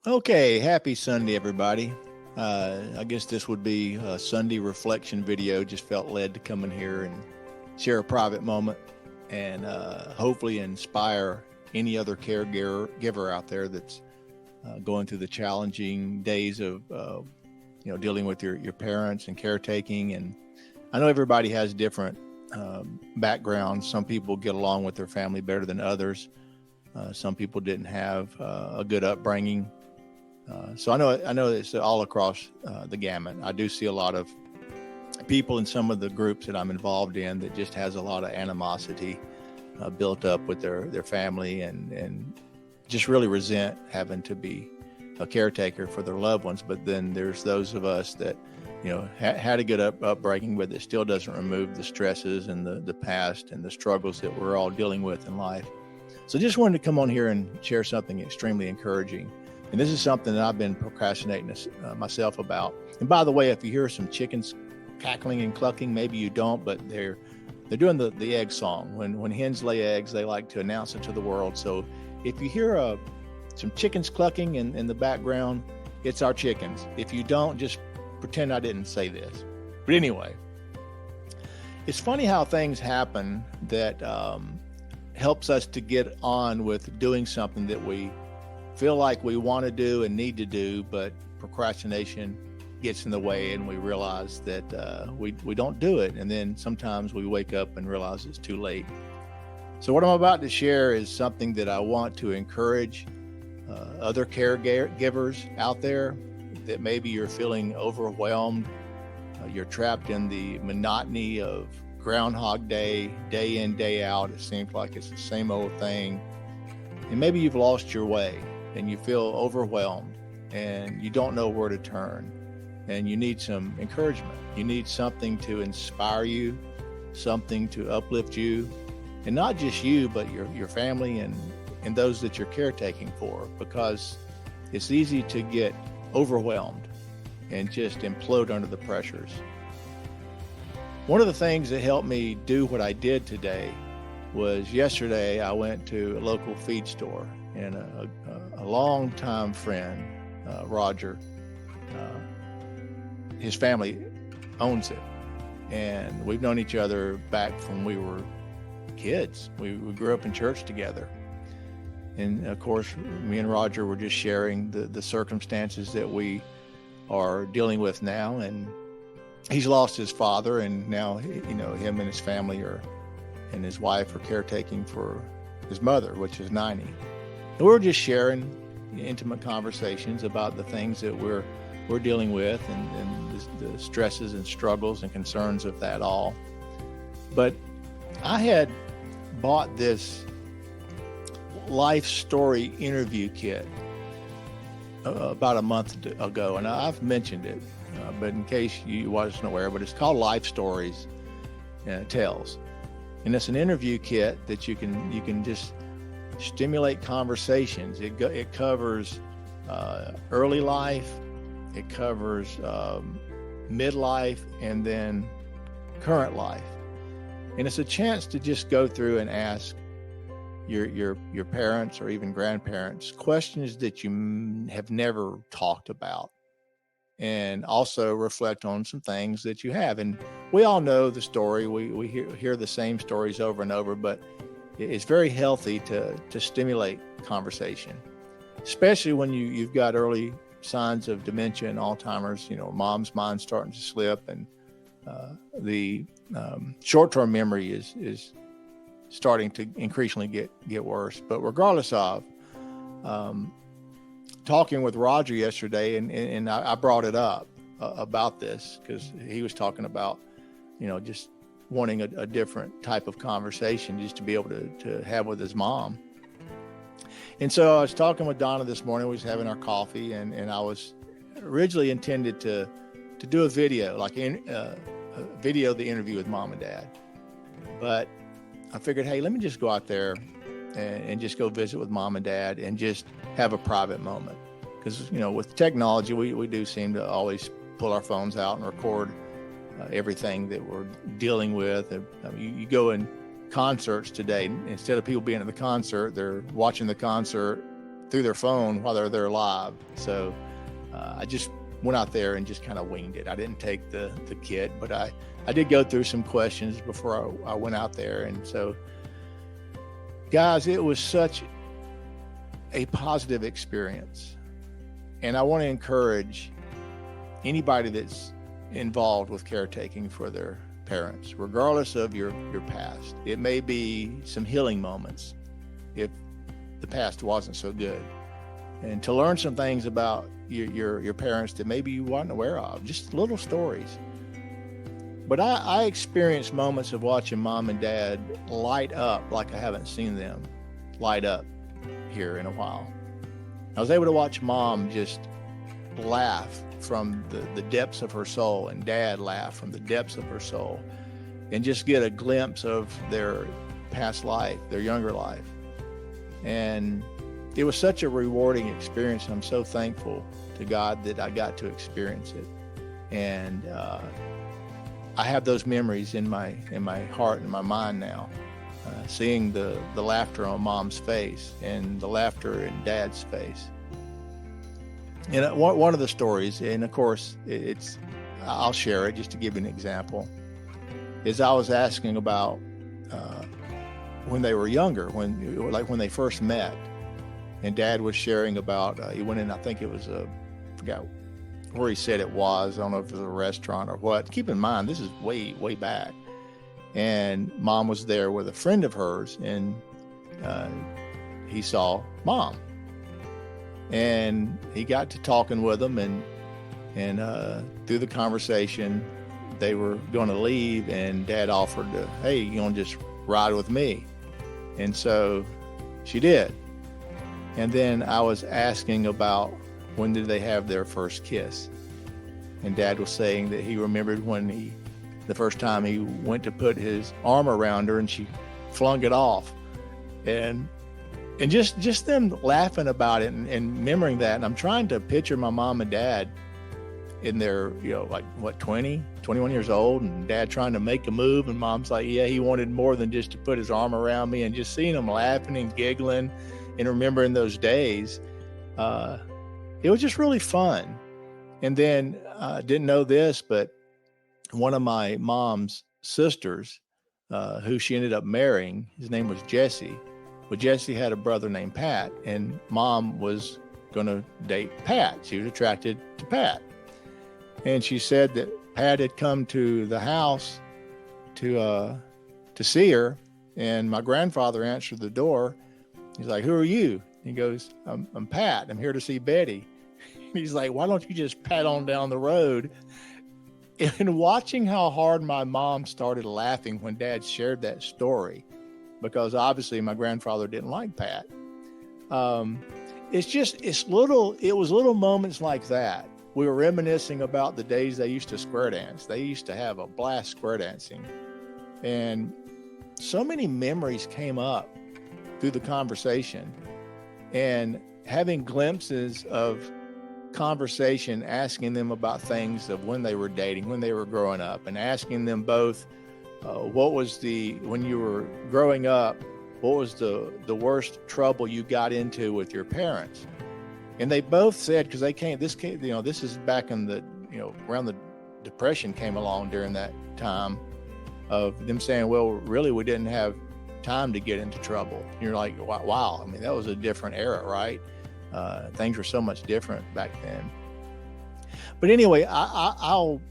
Okay, happy Sunday, everybody. I guess this would be a Sunday reflection video. Just felt led to come in here and share a private moment and hopefully inspire any other caregiver out there that's going through the challenging days of dealing with your parents and caretaking. And I know everybody has different backgrounds. Some people get along with their family better than others. Some people didn't have a good upbringing. So I know it's all across the gamut. I do see a lot of people in some of the groups that I'm involved in that just has a lot of animosity built up with their family and just really resent having to be a caretaker for their loved ones. But then there's those of us that, had a good upbringing, but it still doesn't remove the stresses and the past and the struggles that we're all dealing with in life. So just wanted to come on here and share something extremely encouraging. And this is something that I've been procrastinating myself about. And by the way, if you hear some chickens cackling and clucking, maybe you don't, but they're doing the egg song. When hens lay eggs, they like to announce it to the world. So if you hear some chickens clucking in the background, it's our chickens. If you don't, just pretend I didn't say this. But anyway, it's funny how things happen that helps us to get on with doing something that we feel like we want to do and need to do, but procrastination gets in the way and we realize that we don't do it. And then sometimes we wake up and realize it's too late. So what I'm about to share is something that I want to encourage other caregivers out there that maybe you're feeling overwhelmed. You're trapped in the monotony of Groundhog Day, day in, day out. It seems like it's the same old thing. And maybe you've lost your way and you feel overwhelmed and you don't know where to turn and you need some encouragement. You need something to inspire you, something to uplift you, and not just you, but your family and those that you're caretaking for, because it's easy to get overwhelmed and just implode under the pressures. One of the things that helped me do what I did today was yesterday I went to a local feed store, and a longtime friend, Roger, his family owns it. And we've known each other back from we were kids. We grew up in church together. And of course, me and Roger were just sharing the circumstances that we are dealing with now. And he's lost his father, and now, him and his family and his wife are caretaking for his mother, which is 90. And we're just sharing intimate conversations about the things that we're dealing with and the stresses and struggles and concerns of that all. But I had bought this life story interview kit about a month ago, and I've mentioned it, but in case you wasn't aware, but it's called Life Stories Tells. And it's an interview kit that you can just stimulate conversations. It covers early life, it covers midlife, and then current life. And it's a chance to just go through and ask your parents or even grandparents questions that you have never talked about, and also reflect on some things that you have. And we all know the story. We hear the same stories over and over, but it's very healthy to stimulate conversation, especially when you've got early signs of dementia and Alzheimer's. Mom's mind's starting to slip, and the short-term memory is starting to increasingly get worse. But regardless of talking with Roger yesterday, and I brought it up about this because he was talking about, just wanting a different type of conversation just to be able to have with his mom. And so I was talking with Donna this morning. We was having our coffee, and I was originally intended to do a video, like a video of the interview with mom and dad. But I figured, hey, let me just go out there and just go visit with mom and dad and just have a private moment. Because, with technology, we do seem to always pull our phones out and record everything that we're dealing with. I mean, you go in concerts today, instead of people being at the concert, they're watching the concert through their phone while they're there live. So I just went out there and just kind of winged it. I didn't take the kit, but I did go through some questions before I went out there. And so, guys, it was such a positive experience. And I want to encourage anybody that's involved with caretaking for their parents, regardless of your past. It may be some healing moments if the past wasn't so good, and to learn some things about your parents that maybe you weren't aware of, just little stories. But I experienced moments of watching mom and dad light up like I haven't seen them light up here in a while. I was able to watch mom just laugh from the depths of her soul, and dad laugh from the depths of her soul, and just get a glimpse of their past life, their younger life. And it was such a rewarding experience. I'm so thankful to God that I got to experience it. And I have those memories in my heart and my mind now, seeing the laughter on mom's face and the laughter in dad's face. And one of the stories, and of course I'll share it just to give you an example, is I was asking about when they were younger, when they first met, and dad was sharing about, he went in, I think it was I forgot where he said it was. I don't know if it was a restaurant or what. Keep in mind, this is way, way back. And mom was there with a friend of hers, and he saw mom. And he got to talking with them, and through the conversation, they were going to leave, and dad offered to, hey, you want to just ride with me? And so she did. And then I was asking about when did they have their first kiss? And dad was saying that he remembered when the first time he went to put his arm around her and she flung it off. And just them laughing about it and remembering that. And I'm trying to picture my mom and dad in their, 20, 21 years old, and dad trying to make a move, and mom's like, yeah, he wanted more than just to put his arm around me. And just seeing them laughing and giggling and remembering those days, it was just really fun. And then didn't know this, but one of my mom's sisters, who she ended up marrying, his name was Jesse. But Jesse had a brother named Pat, and mom was going to date Pat. She was attracted to Pat. And she said that Pat had come to the house to see her, and my grandfather answered the door. He's like, who are you? He goes, I'm Pat. I'm here to see Betty. He's like, why don't you just pat on down the road? And watching how hard my mom started laughing when dad shared that story, because obviously my grandfather didn't like Pat. It was little moments like that. We were reminiscing about the days they used to square dance. They used to have a blast square dancing. And so many memories came up through the conversation, and having glimpses of conversation, asking them about things of when they were dating, when they were growing up, and asking them both, when you were growing up, what was the worst trouble you got into with your parents? And they both said, because this is back in around the Depression came along during that time, of them saying, well, really, we didn't have time to get into trouble. And you're like, wow. I mean, that was a different era, right? Things were so much different back then. But anyway, I'll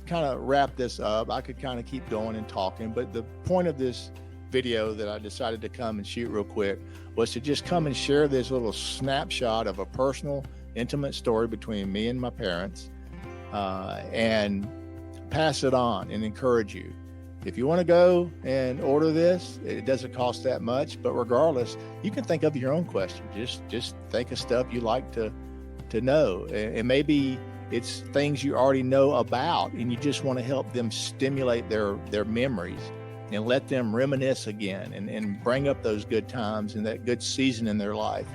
kind of wrap this up. I could kind of keep going and talking, but the point of this video that I decided to come and shoot real quick was to just come and share this little snapshot of a personal, intimate story between me and my parents, and pass it on and encourage you. If you want to go and order this, it doesn't cost that much, but regardless, you can think of your own questions. Just think of stuff you like to know. And maybe it's things you already know about, and you just want to help them stimulate their memories and let them reminisce again and bring up those good times and that good season in their life.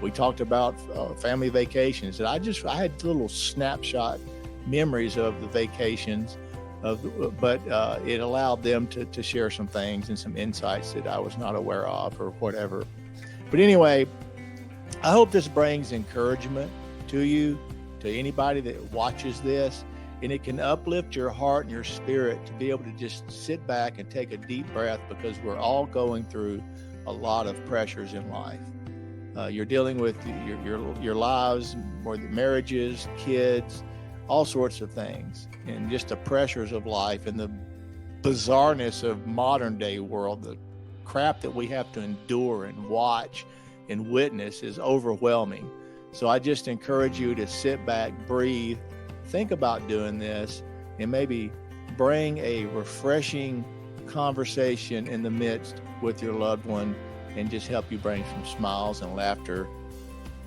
We talked about family vacations, and I had little snapshot memories of the vacations, but it allowed them to share some things and some insights that I was not aware of or whatever. But anyway, I hope this brings encouragement to you, to anybody that watches this, and it can uplift your heart and your spirit to be able to just sit back and take a deep breath, because we're all going through a lot of pressures in life. You're dealing with your lives, or the marriages, kids, all sorts of things, and just the pressures of life and the bizarreness of modern day world. The crap that we have to endure and watch and witness is overwhelming. So I just encourage you to sit back, breathe, think about doing this, and maybe bring a refreshing conversation in the midst with your loved one, and just help you bring some smiles and laughter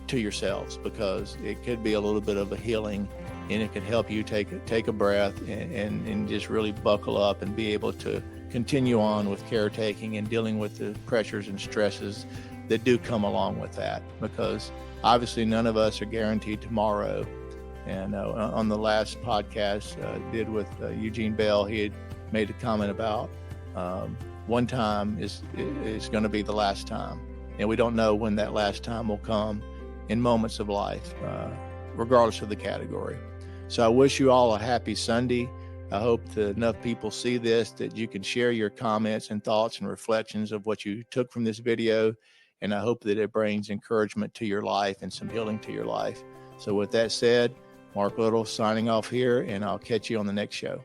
to yourselves, because it could be a little bit of a healing, and it can help you take a breath and just really buckle up and be able to continue on with caretaking and dealing with the pressures and stresses that do come along with that, because obviously none of us are guaranteed tomorrow. And on the last podcast I did with Eugene Bell, he had made a comment about one time is going to be the last time, and we don't know when that last time will come in moments of life, regardless of the category. So I wish you all a happy Sunday. I hope that enough people see this that you can share your comments and thoughts and reflections of what you took from this video, and I hope that it brings encouragement to your life and some healing to your life. So with that said, Mark Little signing off here, and I'll catch you on the next show.